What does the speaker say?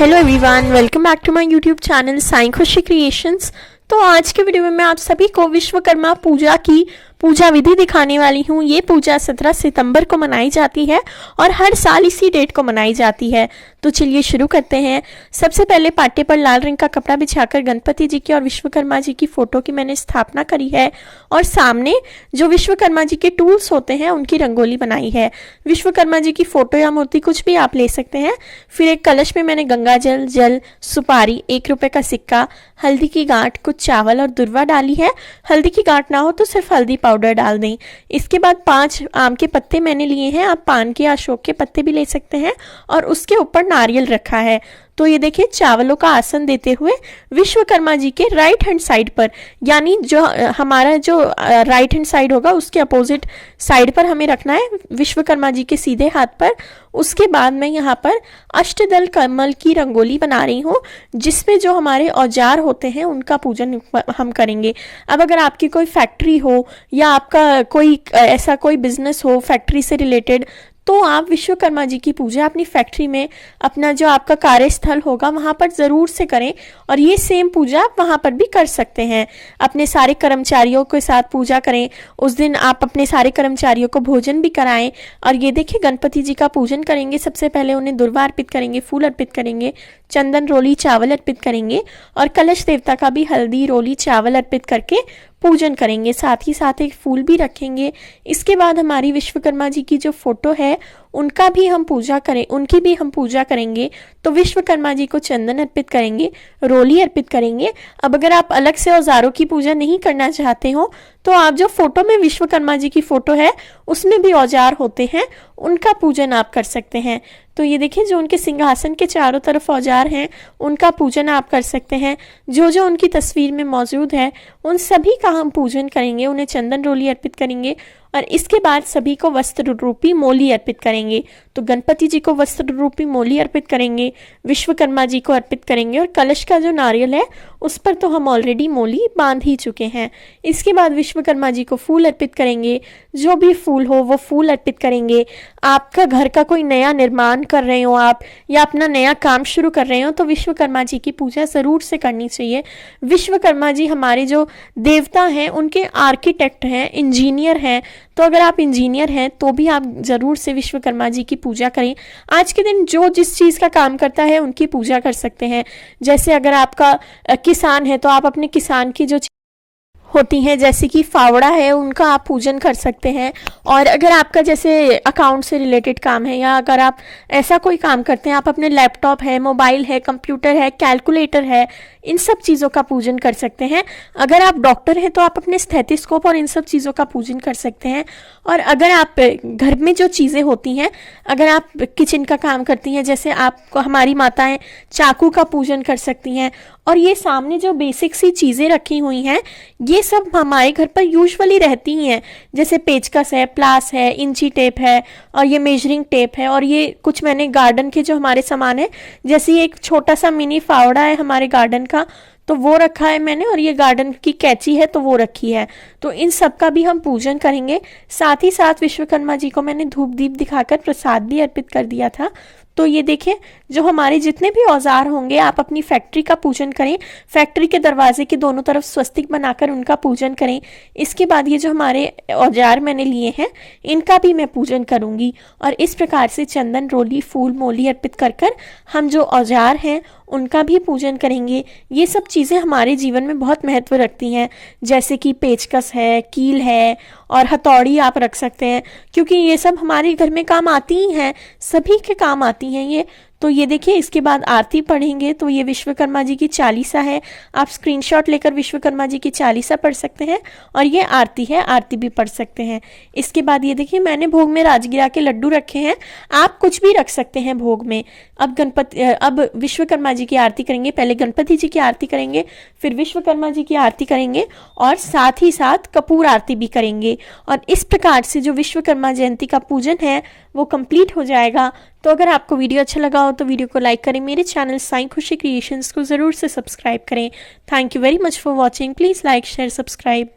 Hello everyone, welcome back to my YouTube channel Sai Khushi creations. तो आज के वीडियो में मैं आप सभी को विश्वकर्मा पूजा की पूजा विधि दिखाने वाली हूँ। ये पूजा 17 सितंबर को मनाई जाती है और हर साल इसी डेट को मनाई जाती है। तो चलिए शुरू करते हैं। सबसे पहले पाटे पर लाल रंग का कपड़ा बिछाकर गणपति जी की और विश्वकर्मा जी की फोटो की मैंने स्थापना करी है और सामने जो विश्वकर्मा जी के टूल्स होते हैं उनकी रंगोली बनाई है। विश्वकर्मा जी की फोटो या मूर्ति कुछ भी आप ले सकते हैं। फिर एक कलश में मैंने गंगा जल, सुपारी, 1 रुपए का सिक्का, हल्दी की गांठ, कुछ चावल और दुर्वा डाली है। हल्दी की गांठ ना हो तो सिर्फ हल्दी पाउडर डाल दें। इसके बाद 5 आम के पत्ते मैंने लिए हैं, आप पान के अशोक के पत्ते भी ले सकते हैं और उसके ऊपर नारियल रखा है। तो ये देखिए चावलों का आसन देते हुए विश्वकर्मा जी के राइट हैंड साइड पर, यानी जो हमारा जो राइट हैंड साइड होगा उसके अपोजिट साइड पर हमें रखना है, विश्वकर्मा जी के सीधे हाथ पर। उसके बाद मैं यहाँ पर अष्टदल कमल की रंगोली बना रही हूँ जिसमें जो हमारे औजार होते हैं उनका पूजन हम करेंगे। अब अगर आपकी कोई फैक्ट्री हो या आपका कोई ऐसा कोई बिजनेस हो फैक्ट्री से रिलेटेड, तो आप विश्वकर्मा जी की पूजा अपनी फैक्ट्री में, अपना जो आपका कार्यस्थल होगा वहां पर जरूर से करें और ये सेम पूजा आप वहां पर भी कर सकते हैं। अपने सारे कर्मचारियों के साथ पूजा करें। उस दिन आप अपने सारे कर्मचारियों को भोजन भी कराएं। और ये देखिए गणपति जी का पूजन करेंगे। सबसे पहले उन्हें दुर्वा अर्पित करेंगे, फूल अर्पित करेंगे, चंदन रोली चावल अर्पित करेंगे और कलश देवता का भी हल्दी रोली चावल अर्पित करके पूजन करेंगे। साथ ही साथ एक फूल भी रखेंगे। इसके बाद हमारी विश्वकर्मा जी की जो फोटो है उनकी भी हम पूजा करेंगे। तो विश्वकर्मा जी को चंदन अर्पित करेंगे, रोली अर्पित करेंगे। अब अगर आप अलग से औजारों की पूजा नहीं करना चाहते हो तो आप जो फोटो में विश्वकर्मा जी की फोटो है उसमें भी औजार होते हैं, उनका पूजन आप कर सकते हैं। तो ये देखिए जो उनके सिंहासन के चारों तरफ औजार हैं उनका पूजन आप कर सकते हैं। जो जो उनकी तस्वीर में मौजूद है उन सभी का हम पूजन करेंगे, उन्हें चंदन रोली अर्पित करेंगे और इसके बाद सभी को वस्त्र रूपी मोली अर्पित करेंगे। तो गणपति जी को वस्त्र रूपी मोली अर्पित करेंगे, विश्वकर्मा जी को अर्पित करेंगे और कलश का जो नारियल है उस पर तो हम ऑलरेडी मोली बांध ही चुके हैं। इसके बाद विश्वकर्मा जी को फूल अर्पित करेंगे, जो भी फूल हो वो फूल अर्पित करेंगे। आपका घर का कोई नया निर्माण कर रहे हो आप या अपना नया काम शुरू कर रहे हो तो विश्वकर्मा जी की पूजा जरूर से करनी चाहिए। विश्वकर्मा जी हमारे जो देवता हैं उनके आर्किटेक्ट हैं, इंजीनियर हैं। तो अगर आप इंजीनियर हैं तो भी आप जरूर से विश्वकर्मा जी की पूजा करें। आज के दिन जो जिस चीज का काम करता है उनकी पूजा कर सकते हैं। जैसे अगर आपका किसान है तो आप अपने किसान की जो होती हैं जैसे कि फावड़ा है उनका आप पूजन कर सकते हैं। और अगर आपका जैसे अकाउंट से रिलेटेड काम है या अगर आप ऐसा कोई काम करते हैं, आप अपने लैपटॉप है, मोबाइल है, कंप्यूटर है, कैलकुलेटर है, इन सब चीज़ों का पूजन कर सकते हैं। अगर आप डॉक्टर हैं तो आप अपने स्टेथोस्कोप और इन सब चीज़ों का पूजन कर सकते हैं। और अगर आप घर में जो चीज़ें होती हैं, अगर आप किचन का काम करती हैं, जैसे आपको हमारी माताएं चाकू का पूजन कर सकती हैं। और ये सामने जो बेसिक सी चीज़ें रखी हुई हैं ये सब हमारे घर पर यूजुअली रहती ही हैं, जैसे पेचकस है, प्लास है, इंची टेप है और ये मेजरिंग टेप है। और ये कुछ मैंने गार्डन के जो हमारे सामान है, जैसे एक छोटा सा मिनी फावड़ा है हमारे गार्डन का तो वो रखा है मैंने, और ये गार्डन की कैंची है तो वो रखी है। तो इन सब का भी हम पूजन करेंगे। साथ ही साथ विश्वकर्मा जी को मैंने धूप दीप दिखाकर प्रसाद भी अर्पित कर दिया था। तो ये देखिए जो हमारे जितने भी औजार होंगे आप अपनी फैक्ट्री का पूजन करें। फैक्ट्री के दरवाजे के दोनों तरफ स्वस्तिक बनाकर उनका पूजन करें। इसके बाद ये जो हमारे औजार मैंने लिए हैं इनका भी मैं पूजन करूंगी। और इस प्रकार से चंदन रोली फूल मोली अर्पित कर हम जो औजार हैं उनका भी पूजन करेंगे। ये सब चीज़ें हमारे जीवन में बहुत महत्व रखती हैं, जैसे कि पेचकस है, कील है और हथौड़ी आप रख सकते हैं, क्योंकि ये सब हमारे घर में काम आती ही हैं, सभी के काम आती हैं ये। तो ये देखिए इसके बाद आरती पढ़ेंगे। तो ये विश्वकर्मा जी की चालीसा है, आप स्क्रीनशॉट लेकर विश्वकर्मा जी की चालीसा पढ़ सकते हैं और ये आरती है, आरती भी पढ़ सकते हैं। इसके बाद ये देखिए मैंने भोग में राजगिरा के लड्डू रखे हैं, आप कुछ भी रख सकते हैं भोग में। अब विश्वकर्मा जी की आरती करेंगे। पहले गणपति जी की आरती करेंगे, फिर विश्वकर्मा जी की आरती करेंगे और साथ ही साथ कपूर आरती भी करेंगे। और इस प्रकार से जो विश्वकर्मा जयंती का पूजन है वो कंप्लीट हो जाएगा। तो अगर आपको वीडियो अच्छा लगा हो तो वीडियो को लाइक करें, मेरे चैनल साई खुशी क्रिएशंस को ज़रूर से सब्सक्राइब करें। Thank you very much for watching. Please like share subscribe.